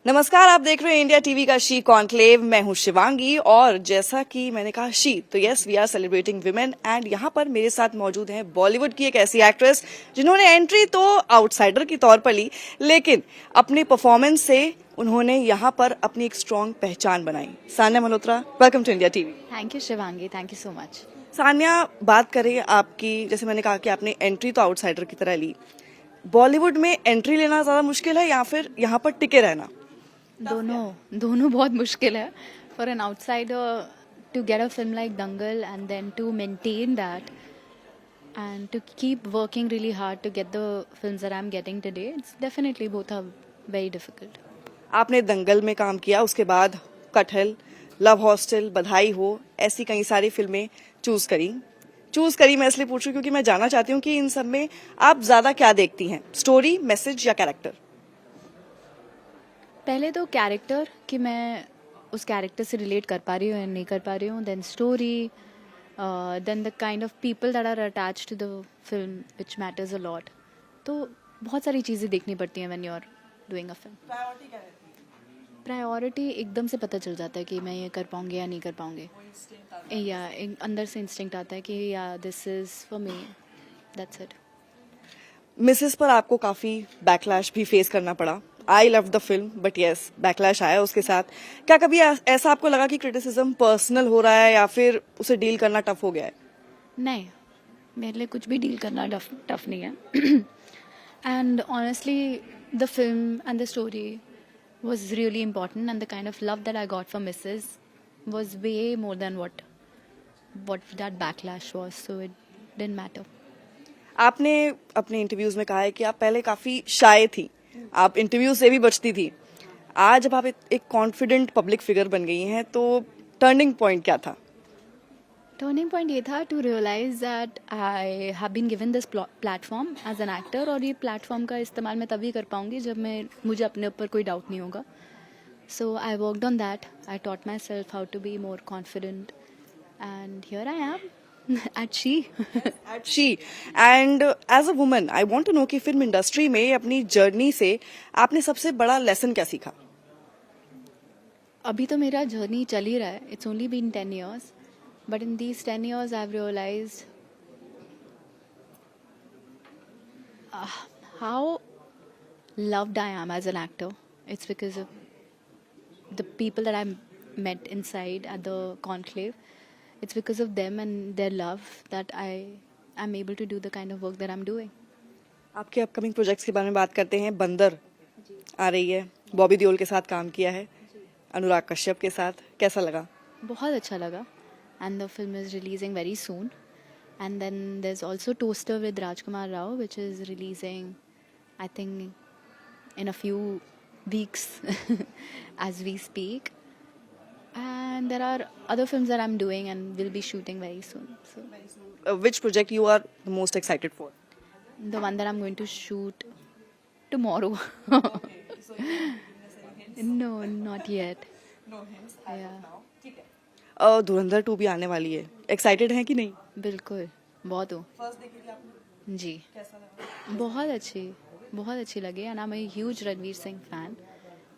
नमस्कार, आप देख रहे हैं इंडिया टीवी का शी कॉन्क्लेव। मैं हूं शिवांगी और जैसा कि मैंने कहा शी, तो yes we are celebrating women and यहाँ पर मेरे साथ मौजूद हैं बॉलीवुड की एक ऐसी एक्ट्रेस जिन्होंने एंट्री तो आउटसाइडर के तौर पर ली, लेकिन अपने परफॉर्मेंस से उन्होंने यहाँ पर अपनी एक स्ट्रॉन्ग पहचान बनाई। Sanya Malhotra, welcome to India TV. Thank you Shivangi, thank you so much. Sanya, बात करें आपकी, जैसे मैंने कहा कि आपने एंट्री तो आउटसाइडर की तरह ली, बॉलीवुड में एंट्री लेना ज्यादा मुश्किल है या फिर यहाँ पर टिके रहना? दोनों बहुत मुश्किल है for an outsider to get a film like Dangal and then to maintain that and to keep working really hard to get the films that I'm getting today. It's definitely both are very difficult. आपने दंगल में काम किया, उसके बाद कटहल, love hostel, बधाई हो, ऐसी कई सारी फिल्में चूज करी। मैं इसलिए पूछ रही हूँ क्योंकि मैं जानना चाहती हूँ कि इन सब में आप ज्यादा क्या देखती हैं, स्टोरी, मैसेज या कैरेक्टर? पहले तो कैरेक्टर कि मैं उस कैरेक्टर से रिलेट कर पा रही हूँ या नहीं कर पा रही हूँ, then story, then the kind of people that are attach to the film which matters a lot. तो बहुत सारी चीज़ें देखनी पड़ती हैं when you are doing a film. Priority एकदम से पता चल जाता है कि मैं ये कर पाऊंगी या नहीं कर पाऊंगी, या अंदर से इंस्टिंक्ट आता है कि या this is for me, that's it. Mrs पर आपको काफी बैकलैश भी फेस करना पड़ा। I love the film but yes backlash आया उसके साथ। क्या कभी ऐसा आपको लगा कि क्रिटिसिज्म पर्सनल हो रहा है या फिर उसे डील करना टफ हो गया है? नहीं, मेरे लिए कुछ भी डील करना टफ नहीं है। And honestly the film and the story was really important, and the kind of love that I got from Mrs. was way more than what that backlash was, so it didn't matter. आपने अपने interviews में कहा है कि आप पहले काफी शाय थी, आप इंटरव्यू से भी बचती थी। आज जब आप एक कॉन्फिडेंट पब्लिक फिगर बन गई हैं, तो टर्निंग पॉइंट क्या था? टर्निंग पॉइंट ये था to realise that I have been given this platform as an actor, और ये प्लेटफॉर्म का इस्तेमाल मैं तभी कर पाऊंगी जब मुझे अपने ऊपर कोई डाउट नहीं होगा। So I worked on that, I taught myself how to be more confident, and here I am at she. And as a woman I want to know कि फिल्म इंडस्ट्री में अपनी journey से आपने सबसे बड़ा lesson क्या सीखा? अभी तो मेरा जर्नी चल ही रहा है, it's only been 10 years. But in these 10 years, I've realized how loved I am as an actor. It's because of the people that I met inside at the conclave. It's because of them and their love that I am able to do the kind of work that I'm doing. आपके upcoming projects के बारे में बात करते हैं। बंदर आ रही है, बॉबी देओल के साथ काम किया है, अनुराग कश्यप के साथ, कैसा लगा? बहुत अच्छा लगा, and the film is releasing very soon. And then there's also Toaster with Rajkumar Rao, which is releasing, I think, in a few weeks as we speak. And there are other films that I'm doing and will be shooting very soon. So Which project you are the most excited for? the one that I'm going to shoot tomorrow. No, not yet. Yeah. धुरंधर 2 भी आने वाली है, excited हैं कि नहीं? बिल्कुल, बहुत हूँ। फर्स्ट देखी थी आपने? जी, कैसा लगा? बहुत अच्छी लगी, and I'm a huge Ranveer Singh fan.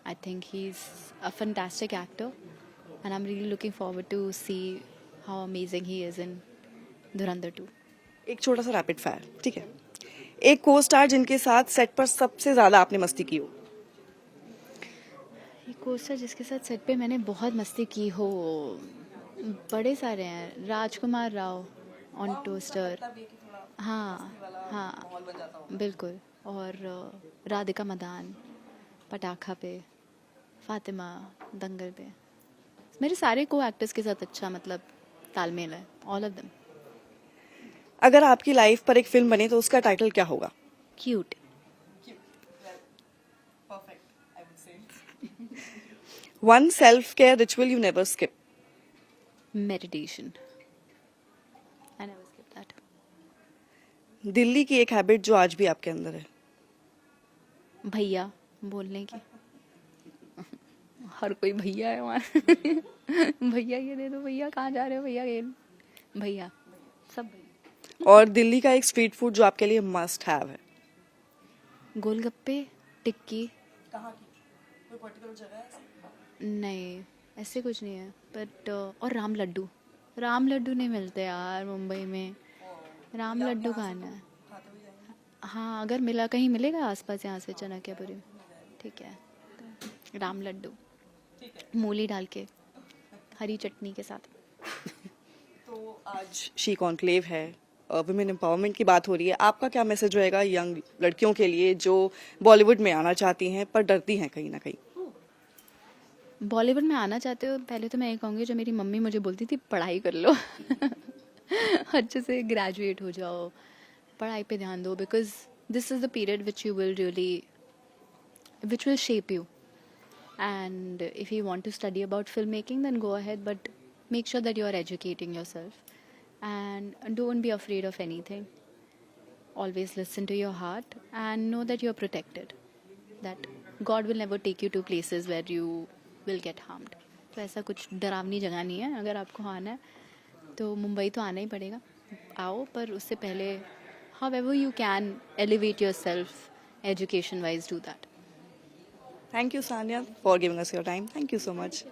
I think he's a fantastic actor, and I'm really looking forward to see how amazing he is in Dhurandhar 2. एक छोटा सा रैपिड फायर, ठीक है? एक को स्टार जिनके साथ सेट पर सबसे ज्यादा आपने मस्ती की हो? एक कोस्टर जिसके साथ सेट पे मैंने बहुत मस्ती की हो, बड़े सारे हैं। राजकुमार राव ऑन टोस्टर, हाँ बिल्कुल, और राधिका मदान पटाखा पे, फातिमा दंगल पे। मेरे सारे को एक्टर्स के साथ अच्छा मतलब तालमेल है, ऑल ऑफ देम। अगर आपकी लाइफ पर एक फिल्म बने तो उसका टाइटल क्या होगा? Cute. One self care ritual you never skip? Meditation, I never skip that. Delhi की एक हैबिट जो आज भी आपके अंदर है? भैया बोलने की। हर कोई भैया है वहाँ। भैया ये दे दो, भैया कहाँ जा रहे हो, भैया ये, भैया सब भैया। और दिल्ली का एक स्ट्रीट फूड जो आपके लिए मस्ट हैव है? गोलगप्पे, टिक्की। कहाँ की? पर्टिकुलर जगह है? नहीं, ऐसे कुछ नहीं है, बट और राम लड्डू नहीं मिलते यार मुंबई में। राम लड्डू खाना है। हाँ, अगर मिला, कहीं मिलेगा आसपास यहाँ से चाणक्यपुरी में? ठीक है, तो राम लड्डू मूली डाल के हरी चटनी के साथ। तो आज शी कॉन्क्लेव है, वुमेन एम्पावरमेंट की बात हो रही है, आपका क्या मैसेज रहेगा यंग लड़कियों के लिए जो बॉलीवुड में आना चाहती हैं पर डरती हैं कहीं ना कहीं? बॉलीवुड में आना चाहते हो, पहले तो मैं ये कहूँगी, जो मेरी मम्मी मुझे बोलती थी पढ़ाई कर लो अच्छे से ग्रेजुएट हो जाओ, पढ़ाई पे ध्यान दो, because this is the period which you will really, which will shape you. And if you want to study about filmmaking, then go ahead, but make sure that you are educating yourself and don't be afraid of anything. Always listen to your heart and know that you are protected, that God will never take you to places where you will get harmed. तो ऐसा कुछ डरावनी जगह नहीं है। अगर आपको आना है तो मुंबई तो आना ही पड़ेगा, आओ, पर उससे पहले however you can elevate yourself education wise, do that. Thank you, Sanya, for giving us your time. Thank you so much.